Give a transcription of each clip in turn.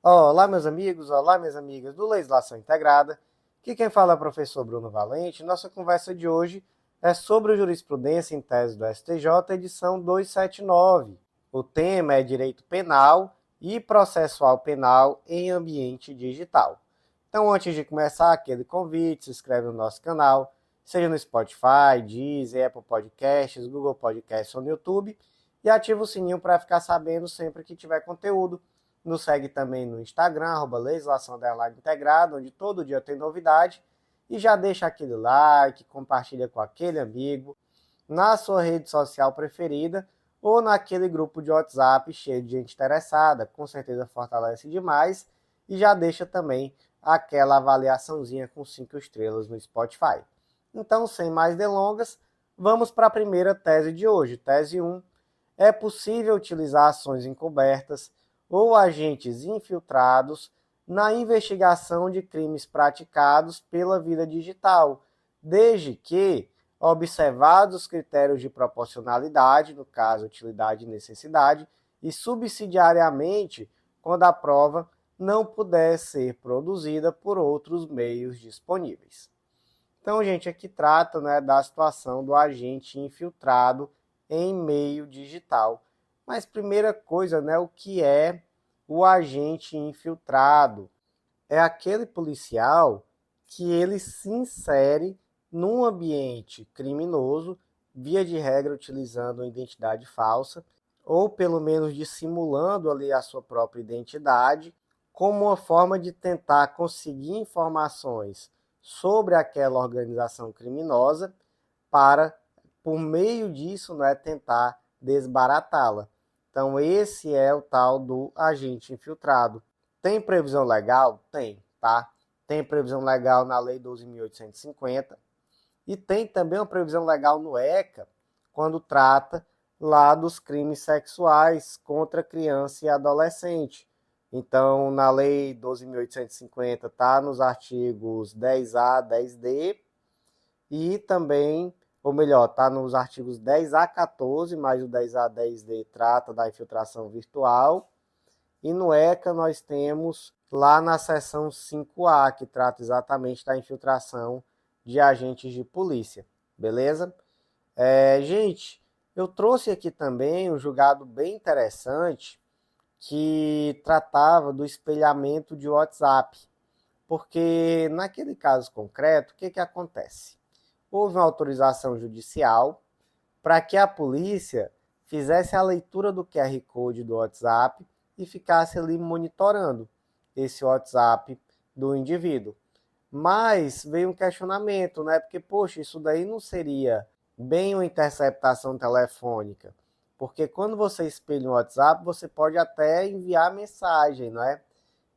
Olá, meus amigos, olá, minhas amigas do Legislação Integrada. Aqui quem fala é o professor Bruno Valente. Nossa conversa de hoje é sobre jurisprudência em tese do STJ, edição 279. O tema é direito penal e processual penal em ambiente digital. Então, antes de começar, aquele convite, se inscreve no nosso canal, seja no Spotify, Deezer, Apple Podcasts, Google Podcasts ou no YouTube, e ativa o sininho para ficar sabendo sempre que tiver conteúdo. Nos segue também no Instagram, @legislação_integrada, onde todo dia tem novidade. E já deixa aquele like, compartilha com aquele amigo, na sua rede social preferida ou naquele grupo de WhatsApp cheio de gente interessada. Com certeza fortalece demais. E já deixa também aquela avaliaçãozinha com 5 estrelas no Spotify. Então, sem mais delongas, vamos para a primeira tese de hoje. Tese 1. É possível utilizar ações encobertas ou agentes infiltrados na investigação de crimes praticados pela via digital, desde que, observados os critérios de proporcionalidade, no caso, utilidade e necessidade, e subsidiariamente, quando a prova não puder ser produzida por outros meios disponíveis. Então, gente, aqui trata, da situação do agente infiltrado em meio digital. Mas primeira coisa, o que é o agente infiltrado? É aquele policial que ele se insere num ambiente criminoso, via de regra utilizando uma identidade falsa, ou pelo menos dissimulando ali a sua própria identidade, como uma forma de tentar conseguir informações sobre aquela organização criminosa para, por meio disso, tentar desbaratá-la. Então, esse é o tal do agente infiltrado. Tem previsão legal? Tem, tá? Tem previsão legal na Lei 12.850 e tem também uma previsão legal no ECA, quando trata lá dos crimes sexuais contra criança e adolescente. Então, na Lei 12.850 está nos artigos 10A, 10D e também, ou melhor, está nos artigos 10A, 14, mas o 10A, 10D trata da infiltração virtual. E no ECA nós temos lá na seção 5A, que trata exatamente da infiltração de agentes de polícia, beleza? Gente, eu trouxe aqui também um julgado bem interessante que tratava do espelhamento de WhatsApp, porque naquele caso concreto, o que acontece? Houve uma autorização judicial para que a polícia fizesse a leitura do QR Code do WhatsApp e ficasse ali monitorando esse WhatsApp do indivíduo. Mas veio um questionamento, Porque, poxa, isso daí não seria bem uma interceptação telefônica. Porque quando você espelha um WhatsApp, você pode até enviar mensagem,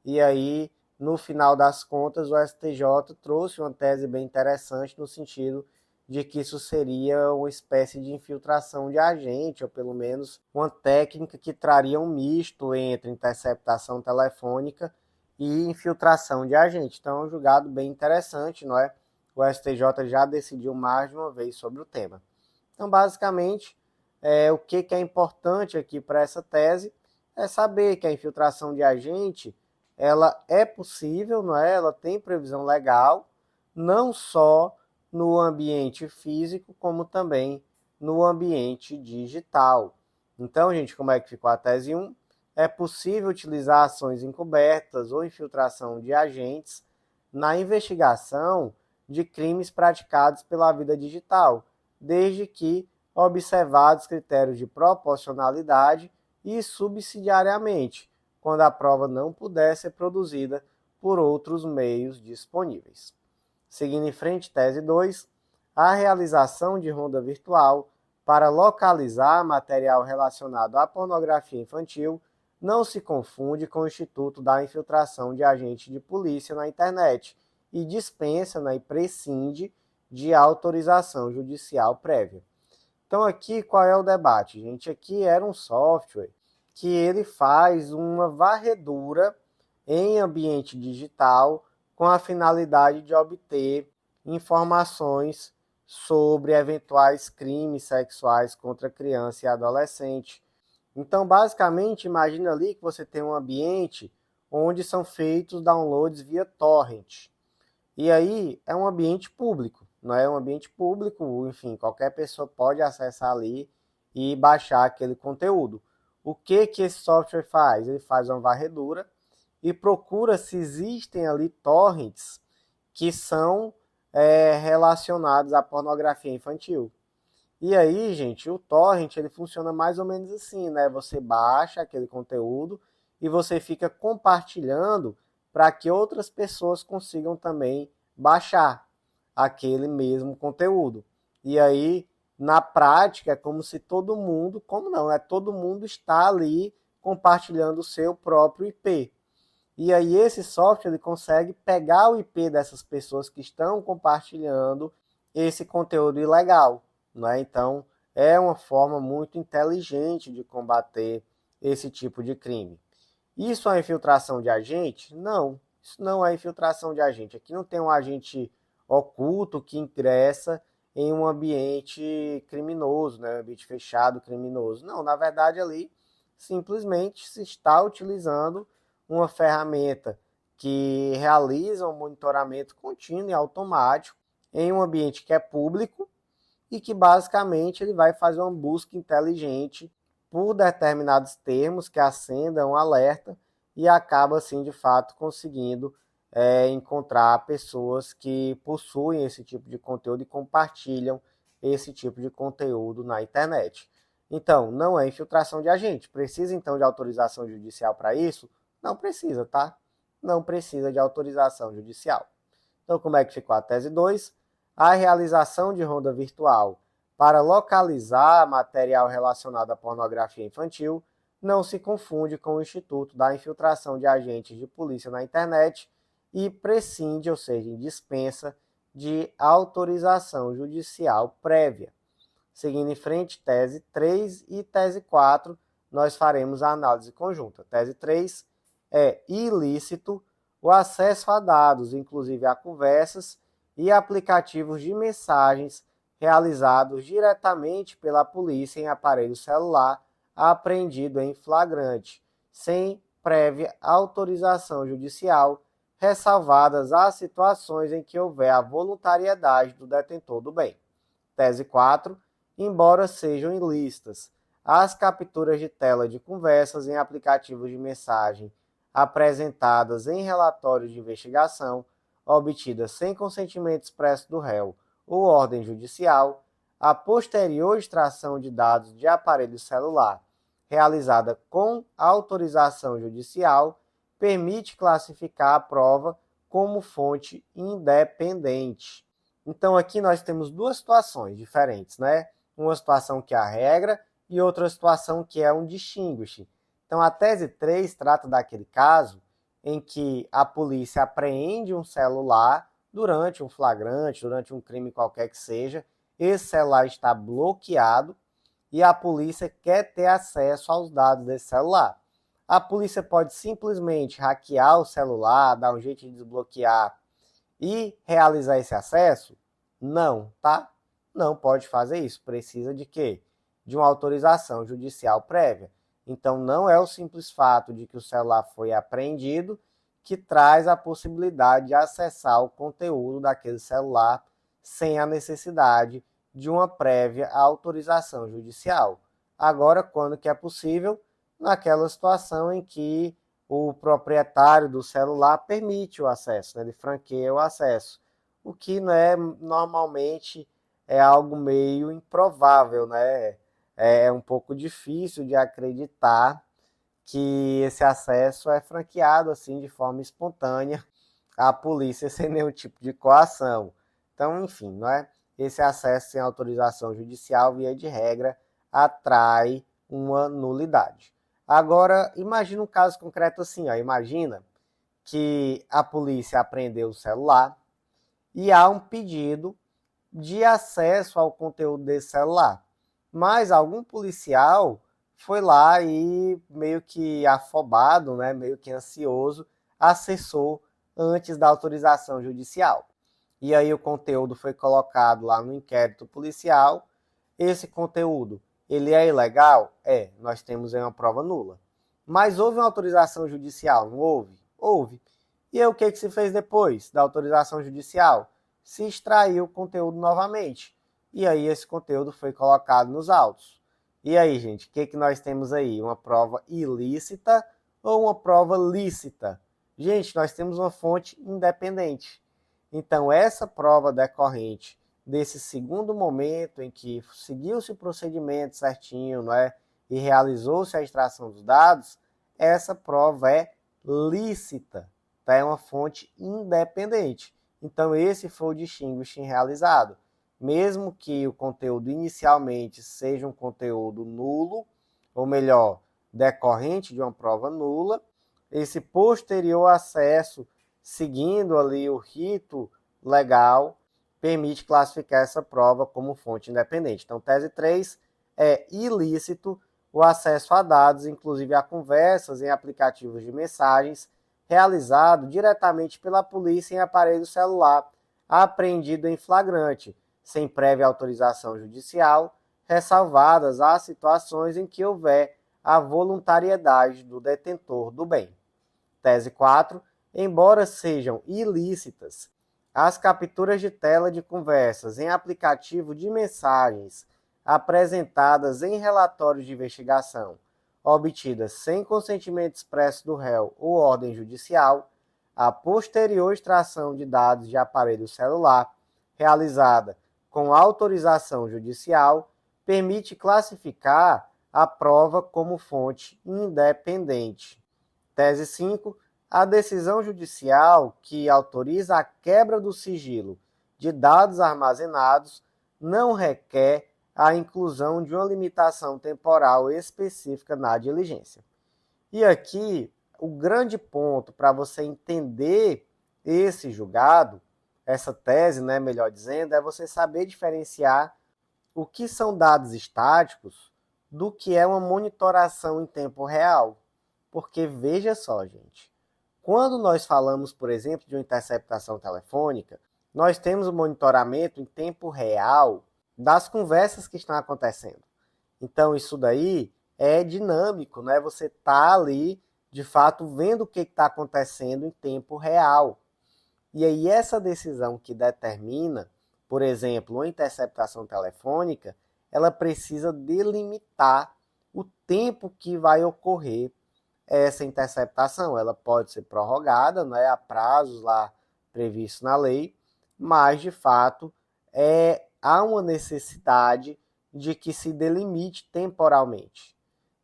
E aí, no final das contas, o STJ trouxe uma tese bem interessante no sentido de que isso seria uma espécie de infiltração de agente, ou pelo menos uma técnica que traria um misto entre interceptação telefônica e infiltração de agente. Então, é um julgado bem interessante, O STJ já decidiu mais de uma vez sobre o tema. Então, basicamente, o que é importante aqui para essa tese é saber que a infiltração de agente ela é possível, Ela tem previsão legal, não só no ambiente físico, como também no ambiente digital. Então, gente, como é que ficou a tese 1? É possível utilizar ações encobertas ou infiltração de agentes na investigação de crimes praticados pela via digital, desde que observados critérios de proporcionalidade e subsidiariamente, quando a prova não puder ser produzida por outros meios disponíveis. Seguindo em frente, tese 2, a realização de ronda virtual para localizar material relacionado à pornografia infantil não se confunde com o Instituto da Infiltração de Agentes de Polícia na internet e dispensa e prescinde de autorização judicial prévia. Então aqui qual é o debate, gente? Aqui era um software que ele faz uma varredura em ambiente digital com a finalidade de obter informações sobre eventuais crimes sexuais contra criança e adolescente. Então, basicamente, imagina ali que você tem um ambiente onde são feitos downloads via torrent. E aí é um ambiente público, não é um ambiente público, enfim, qualquer pessoa pode acessar ali e baixar aquele conteúdo. O que esse software faz? Ele faz uma varredura e procura se existem ali torrents que são relacionados à pornografia infantil. E aí, gente, o torrent ele funciona mais ou menos assim, né? Você baixa aquele conteúdo e você fica compartilhando para que outras pessoas consigam também baixar aquele mesmo conteúdo. E aí, na prática, é como se todo mundo, como não, é todo mundo está ali compartilhando o seu próprio IP. E aí esse software ele consegue pegar o IP dessas pessoas que estão compartilhando esse conteúdo ilegal. Né? Então, é uma forma muito inteligente de combater esse tipo de crime. Isso é infiltração de agente? Não, isso não é infiltração de agente. Aqui não tem um agente oculto que ingressa em um ambiente criminoso, né? Um ambiente fechado criminoso. Não, na verdade ali simplesmente se está utilizando uma ferramenta que realiza um monitoramento contínuo e automático em um ambiente que é público e que basicamente ele vai fazer uma busca inteligente por determinados termos que acendam um alerta e acaba assim de fato conseguindo encontrar pessoas que possuem esse tipo de conteúdo e compartilham esse tipo de conteúdo na internet. Então, não é infiltração de agente. Precisa então de autorização judicial para isso? Não precisa, tá? Não precisa de autorização judicial. Então, como é que ficou a tese 2? A realização de ronda virtual para localizar material relacionado à pornografia infantil não se confunde com o Instituto da Infiltração de Agentes de Polícia na Internet e prescinde, ou seja, dispensa de autorização judicial prévia. Seguindo em frente, tese 3 e tese 4, nós faremos a análise conjunta. Tese 3 é ilícito o acesso a dados, inclusive a conversas e aplicativos de mensagens realizados diretamente pela polícia em aparelho celular apreendido em flagrante, sem prévia autorização judicial, ressalvadas as situações em que houver a voluntariedade do detentor do bem. Tese 4. Embora sejam ilícitas as capturas de tela de conversas em aplicativos de mensagem apresentadas em relatórios de investigação, obtidas sem consentimento expresso do réu ou ordem judicial, a posterior extração de dados de aparelho celular, realizada com autorização judicial, permite classificar a prova como fonte independente. Então aqui nós temos duas situações diferentes, né? Uma situação que é a regra e outra situação que é um distinguish. Então a tese 3 trata daquele caso em que a polícia apreende um celular durante um flagrante, durante um crime qualquer que seja, esse celular está bloqueado e a polícia quer ter acesso aos dados desse celular. A polícia pode simplesmente hackear o celular, dar um jeito de desbloquear e realizar esse acesso? Não, tá? Não pode fazer isso. Precisa de quê? De uma autorização judicial prévia. Então, não é o simples fato de que o celular foi apreendido que traz a possibilidade de acessar o conteúdo daquele celular sem a necessidade de uma prévia autorização judicial. Agora, quando que é possível? Naquela situação em que o proprietário do celular permite o acesso, né? Ele franqueia o acesso, o que, né, normalmente é algo meio improvável, né? É um pouco difícil de acreditar que esse acesso é franqueado assim de forma espontânea à polícia sem nenhum tipo de coação. Então, enfim, não é? Esse acesso sem autorização judicial, via de regra, atrai uma nulidade. Agora, imagina um caso concreto assim, ó. Imagina que a polícia apreendeu o celular e há um pedido de acesso ao conteúdo desse celular. Mas algum policial foi lá e meio que afobado, né, meio que ansioso, acessou antes da autorização judicial. E aí o conteúdo foi colocado lá no inquérito policial. Esse conteúdo, ele é ilegal? É, nós temos aí uma prova nula. Mas houve uma autorização judicial? Não houve? Houve. E aí o que se fez depois da autorização judicial? Se extraiu o conteúdo novamente. E aí esse conteúdo foi colocado nos autos. E aí, gente, o que nós temos aí? Uma prova ilícita ou uma prova lícita? Gente, nós temos uma fonte independente. Então, essa prova decorrente desse segundo momento em que seguiu-se o procedimento certinho, não é? E realizou-se a extração dos dados, essa prova é lícita, tá? É uma fonte independente. Então, esse foi o distinguishing realizado. Mesmo que o conteúdo inicialmente seja um conteúdo nulo, ou melhor, decorrente de uma prova nula, esse posterior acesso, seguindo ali o rito legal, permite classificar essa prova como fonte independente. Então, tese 3 é ilícito o acesso a dados, inclusive a conversas em aplicativos de mensagens, realizado diretamente pela polícia em aparelho celular, apreendido em flagrante, sem prévia autorização judicial, ressalvadas as situações em que houver a voluntariedade do detentor do bem. Tese 4. Embora sejam ilícitas, as capturas de tela de conversas em aplicativo de mensagens apresentadas em relatórios de investigação, obtidas sem consentimento expresso do réu ou ordem judicial, a posterior extração de dados de aparelho celular, realizada com autorização judicial, permite classificar a prova como fonte independente. Tese 5. A decisão judicial que autoriza a quebra do sigilo de dados armazenados não requer a inclusão de uma limitação temporal específica na diligência. E aqui, o grande ponto para você entender esse julgado, essa tese, né, melhor dizendo, é você saber diferenciar o que são dados estáticos do que é uma monitoração em tempo real. Porque veja só, gente, quando nós falamos, por exemplo, de uma interceptação telefônica, nós temos o monitoramento em tempo real das conversas que estão acontecendo. Então, isso daí é dinâmico, né? Você está ali, de fato, vendo o que está acontecendo em tempo real. E aí, essa decisão que determina, por exemplo, uma interceptação telefônica, ela precisa delimitar o tempo que vai ocorrer essa interceptação. Ela pode ser prorrogada, né, a prazos lá previstos na lei, mas, de fato, há uma necessidade de que se delimite temporalmente.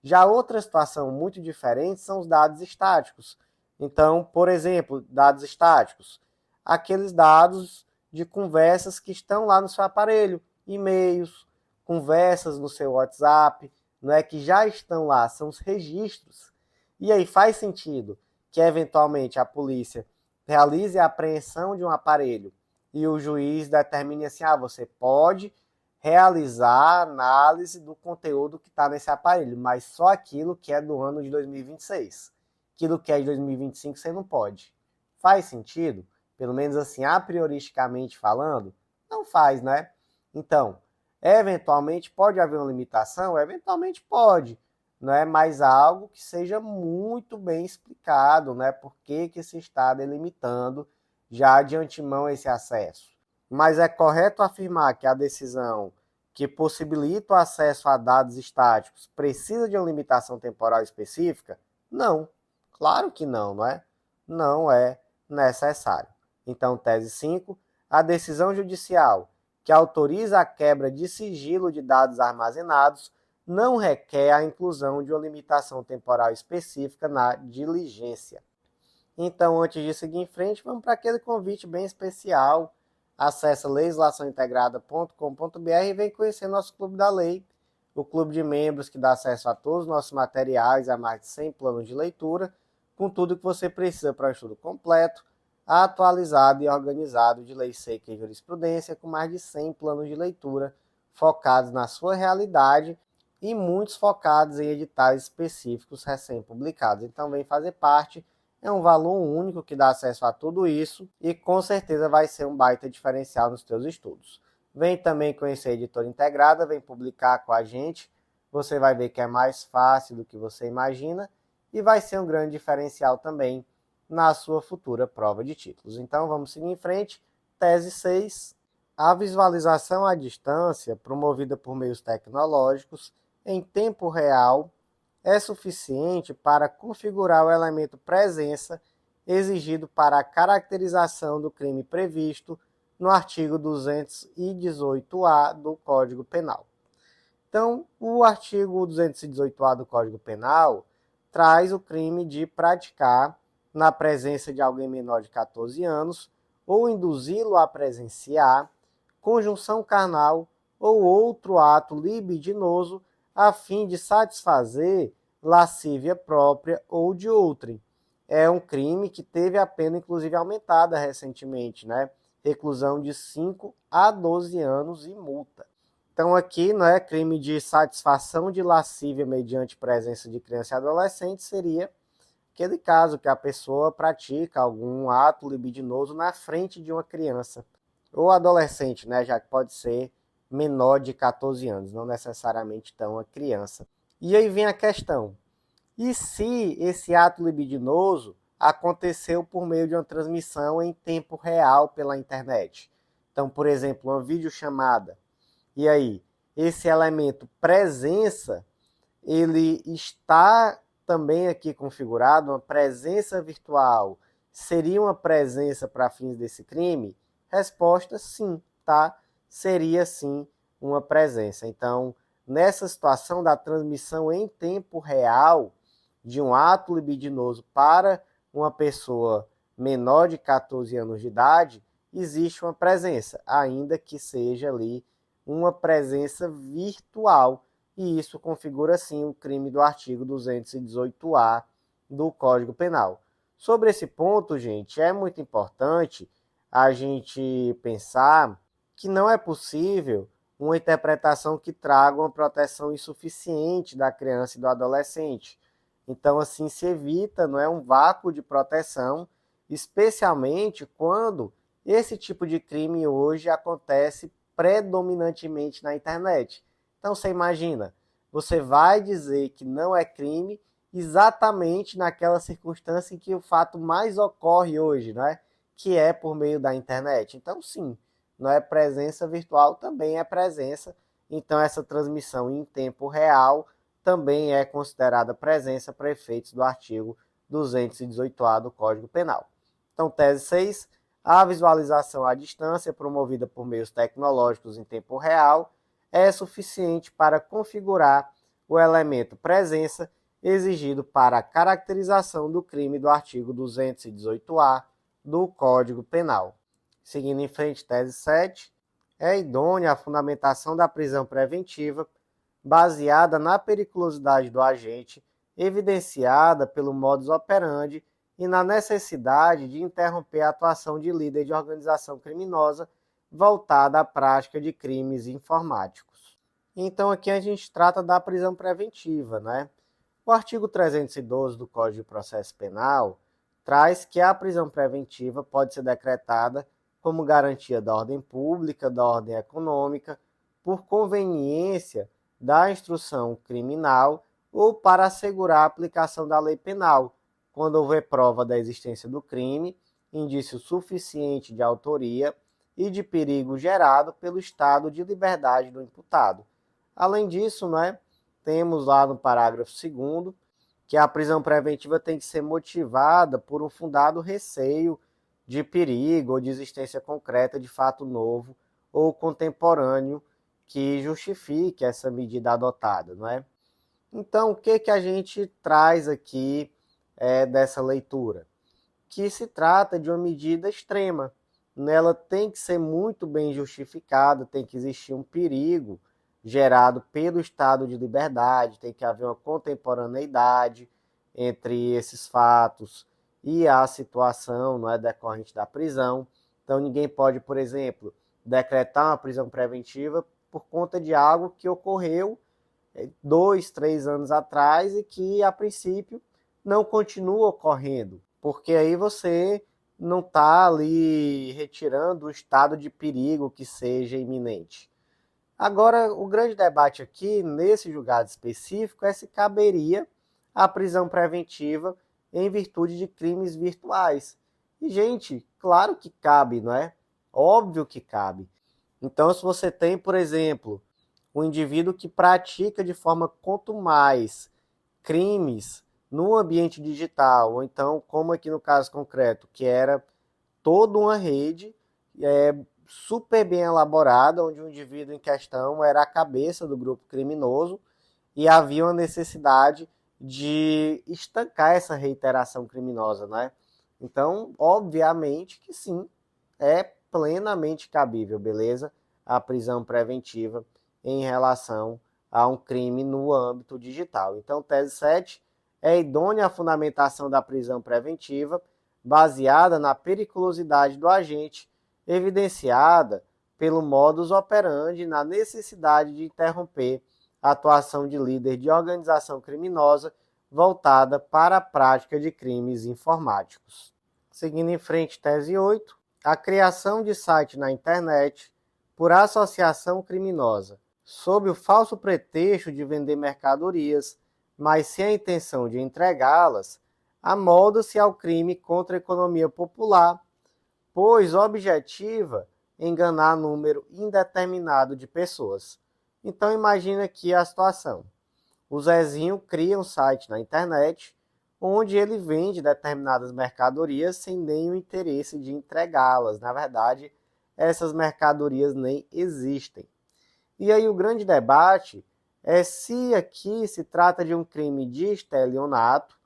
Já outra situação muito diferente são os dados estáticos. Então, por exemplo, dados estáticos, aqueles dados de conversas que estão lá no seu aparelho, e-mails, conversas no seu WhatsApp, não é que já estão lá, são os registros. E aí faz sentido que, eventualmente, a polícia realize a apreensão de um aparelho e o juiz determine assim, você pode realizar a análise do conteúdo que está nesse aparelho, mas só aquilo que é do ano de 2026. Aquilo que é de 2025 você não pode. Faz sentido? Pelo menos assim, a prioristicamente falando? Não faz, né? Então, eventualmente pode haver uma limitação? Eventualmente pode. Não é mais algo que seja muito bem explicado, né? Por que se está delimitando já de antemão esse acesso. Mas é correto afirmar que a decisão que possibilita o acesso a dados estáticos precisa de uma limitação temporal específica? Não. Claro que não, não é? Não é necessário. Então, tese 5, a decisão judicial que autoriza a quebra de sigilo de dados armazenados não requer a inclusão de uma limitação temporal específica na diligência. Então, antes de seguir em frente, vamos para aquele convite bem especial. Acesse legislaçãointegrada.com.br e vem conhecer nosso Clube da Lei, o clube de membros que dá acesso a todos os nossos materiais, a mais de 100 planos de leitura, com tudo que você precisa para um estudo completo, atualizado e organizado de lei seca e jurisprudência, com mais de 100 planos de leitura focados na sua realidade e muitos focados em editais específicos recém-publicados. Então vem fazer parte, é um valor único que dá acesso a tudo isso e com certeza vai ser um baita diferencial nos teus estudos. Vem também conhecer a Editora Integrada, vem publicar com a gente, você vai ver que é mais fácil do que você imagina e vai ser um grande diferencial também na sua futura prova de títulos. Então, vamos seguir em frente. Tese 6. A visualização à distância, promovida por meios tecnológicos, em tempo real, é suficiente para configurar o elemento presença exigido para a caracterização do crime previsto no artigo 218-A do Código Penal. Então, o artigo 218-A do Código Penal traz o crime de praticar, na presença de alguém menor de 14 anos, ou induzi-lo a presenciar, conjunção carnal ou outro ato libidinoso a fim de satisfazer lascívia própria ou de outrem. É um crime que teve a pena, inclusive, aumentada recentemente, né? Reclusão de 5 a 12 anos e multa. Então, aqui, né, crime de satisfação de lascívia mediante presença de criança e adolescente seria aquele caso que a pessoa pratica algum ato libidinoso na frente de uma criança ou adolescente, né, já que pode ser menor de 14 anos, não necessariamente tão uma criança. E aí vem a questão: e se esse ato libidinoso aconteceu por meio de uma transmissão em tempo real pela internet? Então, por exemplo, uma videochamada. E aí, esse elemento presença, ele está também aqui configurado, uma presença virtual, seria uma presença para fins desse crime? Resposta, sim, tá? Seria sim uma presença. Então, nessa situação da transmissão em tempo real de um ato libidinoso para uma pessoa menor de 14 anos de idade, existe uma presença, ainda que seja ali uma presença virtual, e isso configura sim o crime do artigo 218-A do Código Penal. Sobre esse ponto, gente, é muito importante a gente pensar que não é possível uma interpretação que traga uma proteção insuficiente da criança e do adolescente. Então, assim, se evita, não é, um vácuo de proteção, especialmente quando esse tipo de crime hoje acontece predominantemente na internet. Então, você imagina, você vai dizer que não é crime exatamente naquela circunstância em que o fato mais ocorre hoje, né? Que é por meio da internet. Então, sim, não é presença virtual, também é presença. Então, essa transmissão em tempo real também é considerada presença para efeitos do artigo 218-A do Código Penal. Então, tese 6, a visualização à distância, promovida por meios tecnológicos em tempo real, é suficiente para configurar o elemento presença exigido para a caracterização do crime do artigo 218-A do Código Penal. Seguindo em frente, tese 7, é idônea a fundamentação da prisão preventiva baseada na periculosidade do agente, evidenciada pelo modus operandi e na necessidade de interromper a atuação de líder de organização criminosa voltada à prática de crimes informáticos. Então aqui a gente trata da prisão preventiva, né? O artigo 312 do Código de Processo Penal traz que a prisão preventiva pode ser decretada como garantia da ordem pública, da ordem econômica, por conveniência da instrução criminal ou para assegurar a aplicação da lei penal, quando houver prova da existência do crime, indício suficiente de autoria e de perigo gerado pelo estado de liberdade do imputado. Além disso, né, temos lá no parágrafo 2º que a prisão preventiva tem que ser motivada por um fundado receio de perigo ou de existência concreta de fato novo ou contemporâneo que justifique essa medida adotada, não é? Então, o que a gente traz aqui dessa leitura? Que se trata de uma medida extrema. Ela tem que ser muito bem justificada, tem que existir um perigo gerado pelo estado de liberdade, tem que haver uma contemporaneidade entre esses fatos e a situação, não é, decorrente da prisão. Então, ninguém pode, por exemplo, decretar uma prisão preventiva por conta de algo que ocorreu 2, 3 anos atrás e que, a princípio, não continua ocorrendo, porque aí você não está ali retirando o estado de perigo que seja iminente. Agora, o grande debate aqui, nesse julgado específico, é se caberia a prisão preventiva em virtude de crimes virtuais. E, gente, claro que cabe, não é? Óbvio que cabe. Então, se você tem, por exemplo, um indivíduo que pratica de forma contumaz crimes no ambiente digital, ou então, como aqui no caso concreto, que era toda uma rede super bem elaborada, onde o indivíduo em questão era a cabeça do grupo criminoso e havia uma necessidade de estancar essa reiteração criminosa, né? Então, obviamente que sim, é plenamente cabível, beleza? A prisão preventiva em relação a um crime no âmbito digital. Então, tese 7 é idônea a fundamentação da prisão preventiva baseada na periculosidade do agente, evidenciada pelo modus operandi na necessidade de interromper a atuação de líder de organização criminosa voltada para a prática de crimes informáticos. Seguindo em frente, tese 8, a criação de site na internet por associação criminosa, sob o falso pretexto de vender mercadorias, mas sem a intenção de entregá-las, amolda-se ao crime contra a economia popular, pois objetiva enganar número indeterminado de pessoas. Então imagina aqui a situação. O Zezinho cria um site na internet onde ele vende determinadas mercadorias sem nenhum interesse de entregá-las. Na verdade, essas mercadorias nem existem. E aí o grande debate é se aqui se trata de um crime de estelionato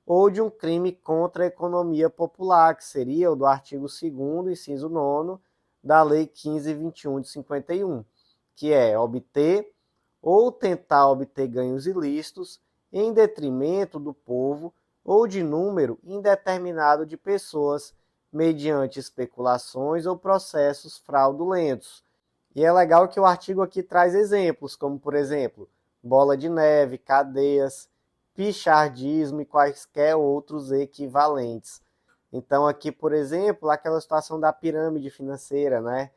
ou de um crime contra a economia popular, que seria o do artigo 2º, inciso 9 da Lei 15.021 de 51, que é obter ou tentar obter ganhos ilícitos em detrimento do povo ou de número indeterminado de pessoas mediante especulações ou processos fraudulentos. E é legal que o artigo aqui traz exemplos, como por exemplo, bola de neve, cadeias, pichardismo e quaisquer outros equivalentes. Então aqui, por exemplo, aquela situação da pirâmide financeira, né?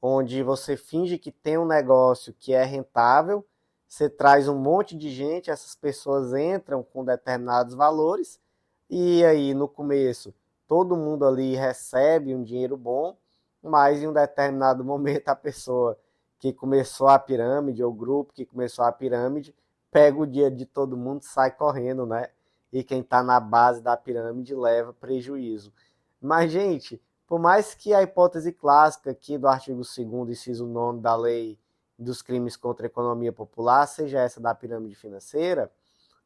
Onde você finge que tem um negócio que é rentável, você traz um monte de gente, essas pessoas entram com determinados valores, e aí no começo todo mundo ali recebe um dinheiro bom, mas em um determinado momento a pessoa que começou a pirâmide, ou o grupo que começou a pirâmide, pega o dinheiro de todo mundo e sai correndo, né? E quem está na base da pirâmide leva prejuízo. Mas, gente, por mais que a hipótese clássica aqui do artigo 2º, inciso 9 da Lei dos Crimes contra a Economia Popular seja essa da pirâmide financeira,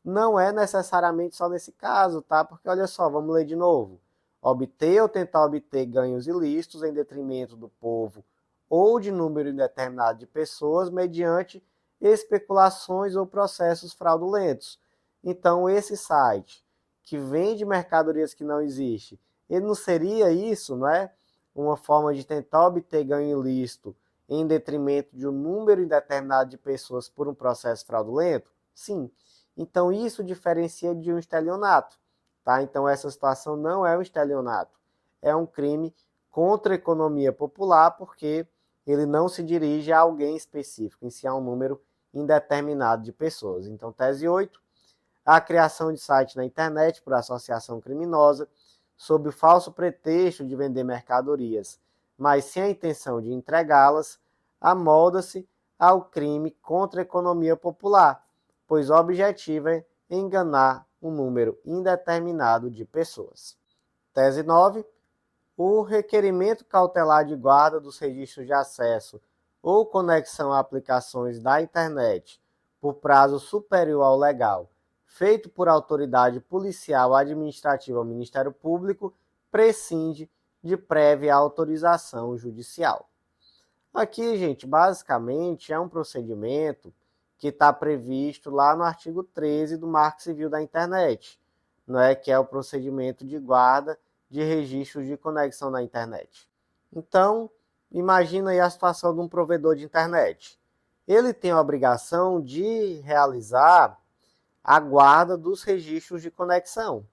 não é necessariamente só nesse caso, tá? Porque olha só, vamos ler de novo. Obter ou tentar obter ganhos ilícitos em detrimento do povo ou de número indeterminado de pessoas mediante especulações ou processos fraudulentos. Então, esse site que vende mercadorias que não existem, ele não seria isso, não é? Uma forma de tentar obter ganho ilícito em detrimento de um número indeterminado de pessoas por um processo fraudulento? Sim. Então, isso diferencia de um estelionato. Tá? Então, essa situação não é um estelionato. É um crime contra a economia popular, porque ele não se dirige a alguém específico, em si a um número indeterminado de pessoas. Então, tese 8, a criação de site na internet por associação criminosa, sob o falso pretexto de vender mercadorias, mas sem a intenção de entregá-las, amolda-se ao crime contra a economia popular, pois o objetivo é enganar um número indeterminado de pessoas. Tese 9. O requerimento cautelar de guarda dos registros de acesso ou conexão a aplicações da internet por prazo superior ao legal, feito por autoridade policial, administrativa ou Ministério Público, prescinde de prévia autorização judicial. Aqui, gente, basicamente é um procedimento que está previsto lá no artigo 13 do Marco Civil da Internet, não é? Que é o procedimento de guarda de registros de conexão na internet. Então, imagina aí a situação de um provedor de internet. Ele tem a obrigação de realizar a guarda dos registros de conexão,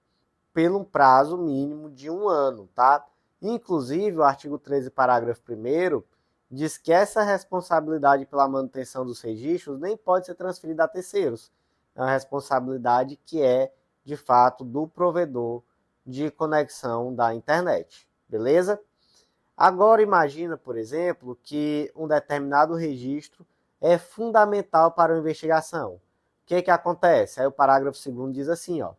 pelo um prazo mínimo de 1 ano, tá? Inclusive, o artigo 13, parágrafo 1º, diz que essa responsabilidade pela manutenção dos registros nem pode ser transferida a terceiros. É uma responsabilidade que é de fato, do provedor de conexão da internet, beleza? Agora imagina, por exemplo, que um determinado registro é fundamental para a investigação. O que acontece? Aí o parágrafo 2º diz assim, ó: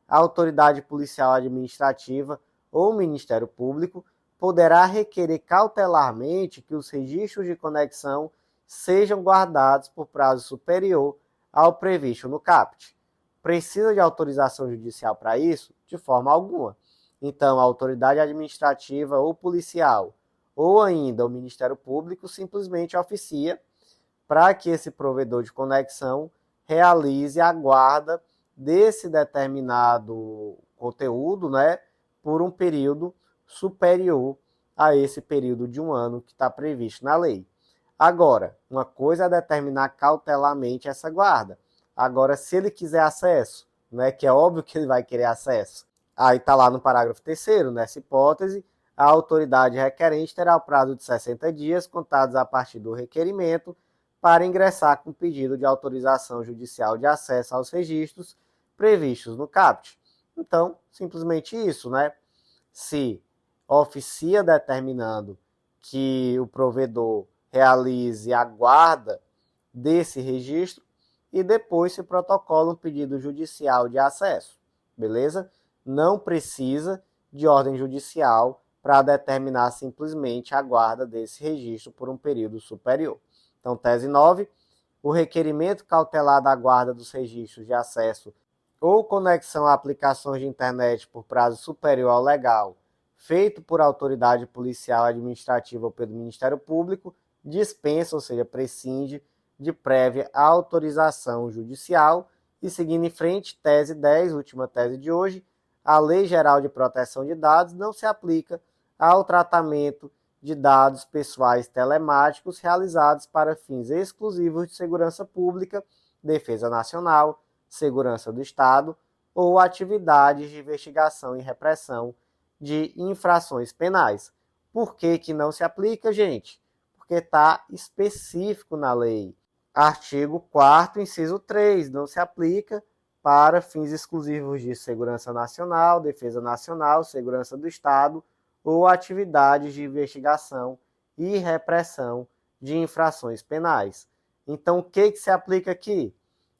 a autoridade policial administrativa ou o Ministério Público poderá requerer cautelarmente que os registros de conexão sejam guardados por prazo superior ao previsto no CAPT. Precisa de autorização judicial para isso? De forma alguma. Então, a autoridade administrativa ou policial, ou ainda o Ministério Público, simplesmente oficia para que esse provedor de conexão realize a guarda desse determinado conteúdo, né, por um período superior a esse período de 1 ano que está previsto na lei. Agora, uma coisa é determinar cautelarmente essa guarda. Agora, se ele quiser acesso, né, que é óbvio que ele vai querer acesso, aí está lá no parágrafo 3º, nessa hipótese, a autoridade requerente terá o prazo de 60 dias, contados a partir do requerimento, para ingressar com pedido de autorização judicial de acesso aos registros previstos no CAPT. Então, simplesmente isso, né? Se oficia determinando que o provedor realize a guarda desse registro e depois se protocola um pedido judicial de acesso, beleza? Não precisa de ordem judicial para determinar simplesmente a guarda desse registro por um período superior. Então, tese 9, o requerimento cautelar da guarda dos registros de acesso ou conexão a aplicações de internet por prazo superior ao legal, feito por autoridade policial, administrativa ou pelo Ministério Público, dispensa, ou seja, prescinde de prévia autorização judicial. E seguindo em frente, tese 10, última tese de hoje, a Lei Geral de Proteção de Dados não se aplica ao tratamento de dados pessoais telemáticos realizados para fins exclusivos de segurança pública, defesa nacional, segurança do Estado ou atividades de investigação e repressão de infrações penais. Por que não se aplica, gente? Porque está específico na lei. Artigo 4º, inciso 3, não se aplica para fins exclusivos de segurança nacional, defesa nacional, segurança do Estado ou atividades de investigação e repressão de infrações penais. Então, o que se aplica aqui?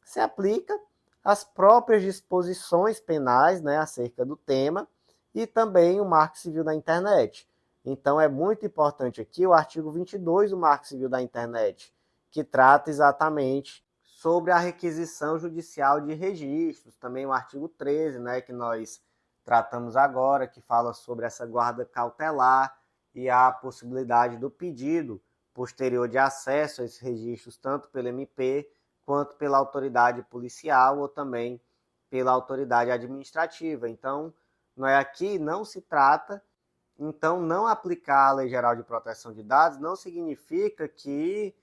Se aplica as próprias disposições penais, né, acerca do tema, e também o Marco Civil da Internet. Então, é muito importante aqui o artigo 22 do Marco Civil da Internet, que trata exatamente sobre a requisição judicial de registros. Também o artigo 13, né, que nós tratamos agora, que fala sobre essa guarda cautelar e a possibilidade do pedido posterior de acesso a esses registros, tanto pelo MP quanto pela autoridade policial ou também pela autoridade administrativa. Então, aqui não se trata, então não aplicar a Lei Geral de Proteção de Dados não significa que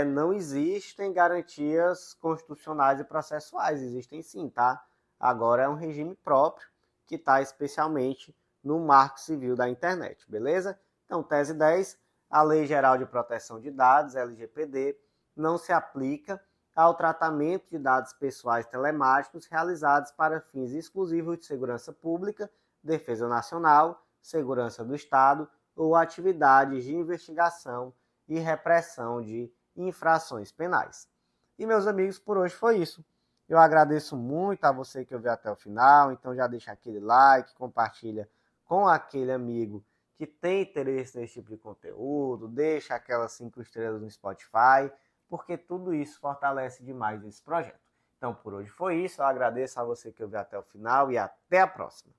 não existem garantias constitucionais e processuais, existem sim, tá? Agora é um regime próprio que está especialmente no Marco Civil da Internet, beleza? Então, tese 10, a Lei Geral de Proteção de Dados, LGPD, não se aplica ao tratamento de dados pessoais telemáticos realizados para fins exclusivos de segurança pública, defesa nacional, segurança do Estado ou atividades de investigação e repressão de infrações penais. E, meus amigos, por hoje foi isso. Eu agradeço muito a você que ouviu até o final, então já deixa aquele like, compartilha com aquele amigo que tem interesse nesse tipo de conteúdo, deixa aquelas 5 estrelas no Spotify, porque tudo isso fortalece demais esse projeto. Então, por hoje foi isso. Eu agradeço a você que ouviu até o final e até a próxima.